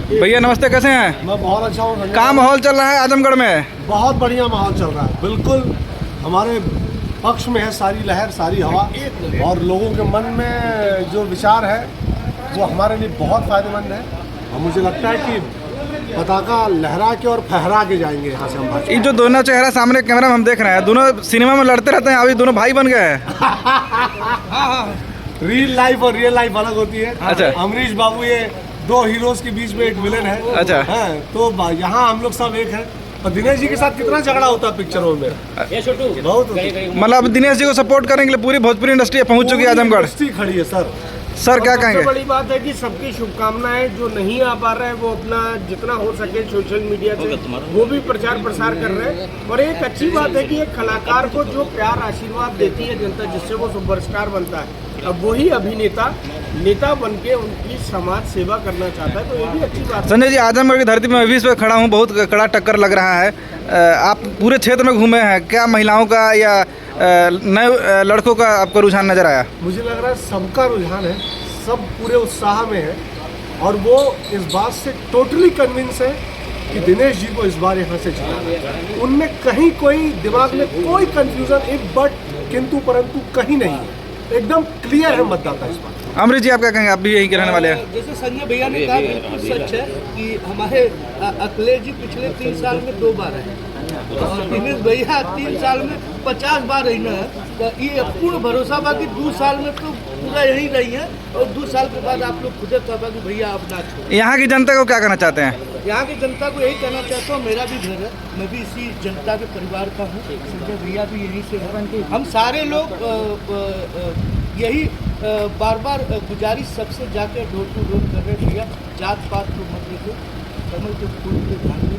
भैया नमस्ते, कैसे हैं? मैं बहुत अच्छा हूँ। क्या माहौल चल रहा है आजमगढ़ में? बहुत बढ़िया माहौल चल रहा है, बिल्कुल हमारे पक्ष में है सारी लहर, सारी हवा, और लोगों के मन में जो विचार है वो हमारे लिए बहुत फायदेमंद है। और मुझे लगता है कि पताका लहरा के और फहरा के जाएंगे यहाँ से हम। ये जो दोनों चेहरा सामने कैमरा में हम देख रहे हैं, दोनों सिनेमा में लड़ते रहते हैं, अभी दोनों भाई बन गए हैं। रियल लाइफ और रियल लाइफ अलग होती है। अच्छा। अमरीश बाबू ये दो हीरोज के बीच में एक विलेन है। अच्छा। है तो यहाँ हम लोग सब एक हैं। और दिनेश जी के साथ कितना झगड़ा होता है पिक्चरों में, बहुत। मतलब दिनेश जी को सपोर्ट करने के लिए पूरी भोजपुरी इंडस्ट्री पहुंच चुकी है आजमगढ़। इंडस्ट्री खड़ी है सर। सर क्या कहेंगे? सबसे बड़ी बात है कि सबकी शुभकामनाएं, जो नहीं आ पा रहे हैं वो अपना जितना हो सके सोशल मीडिया से वो भी प्रचार प्रसार कर रहे हैं। और एक अच्छी बात है कि एक कलाकार को जो प्यार आशीर्वाद देती है जनता, जिससे वो सुपरस्टार बनता है, अब वही अभिनेता नेता बन के उनकी समाज सेवा करना चाहता है, तो ये भी अच्छी बात है। संजय जी, आजमगढ़ की धरती में मैं भी इस पर खड़ा हूँ, बहुत कड़ा टक्कर लग रहा है। आप पूरे क्षेत्र में घूमे हैं, क्या महिलाओं का या नए लड़कों का आपको रुझान नजर आया? मुझे लग रहा है सबका रुझान है, सब पूरे उत्साह में है, और वो इस बात से टोटली कन्विंस है कि दिनेश जी को इस बार यहाँ से जिताना है। उनमें कहीं कोई दिमाग में कोई कंफ्यूजन, एक बट किंतु परंतु कहीं नहीं है, एकदम क्लियर है मतदाता इस बार। अमरीश जी, आप क्या कहेंगे? आप भी यही के रहने वाले हैं। जैसे संजय भैया ने कहा, बिल्कुल सच है कि हमारे अखिलेश जी पिछले 3 साल में 2 बार आए और दिनेश भैया 3 साल में 50 बार रही है। तो ये पूर्ण भरोसा बा कि 2 साल में तो पूरा यही रही है, और 2 साल के बाद आप लोग खुद कहा कि भैया आप ना छोड़िए। यहाँ की जनता को क्या कहना चाहते हैं? यहाँ की जनता को यही कहना चाहता हूँ, मेरा भी घर है, मैं भी इसी जनता के परिवार का हूँ, संजय भैया भी यहीं से है। हम सारे लोग यही बार बार गुजारिश सबसे जाके डोर टू डोर कर रहे, भैया जात पात को मत देखो, कमल के फूल के भांगे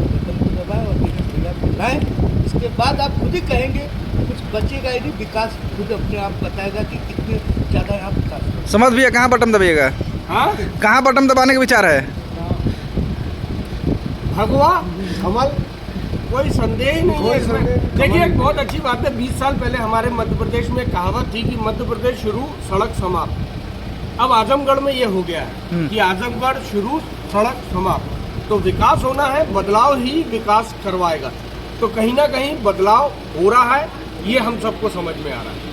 बटन को दबाए और भैया को लाएँ। इसके बाद आप खुद ही कहेंगे, कुछ बचेगा ही नहीं, विकास खुद अपने आप बताएगा कि कितने ज़्यादा यहाँ विकास। समझ भैया, कहाँ बटन दबाइएगा? हाँ, कहाँ बटन दबाने का विचार है? भगवा कमल, कोई संदेह ही नहीं है कोई इसमें। संदेह- देखिए, एक बहुत अच्छी बात है, 20 साल पहले हमारे मध्य प्रदेश में कहावत थी कि मध्य प्रदेश शुरू सड़क समाप्त। अब आजमगढ़ में ये हो गया है कि आजमगढ़ शुरू सड़क समाप्त। तो विकास होना है, बदलाव ही विकास करवाएगा। तो कहीं ना कहीं बदलाव हो रहा है, ये हम सबको समझ में आ रहा है।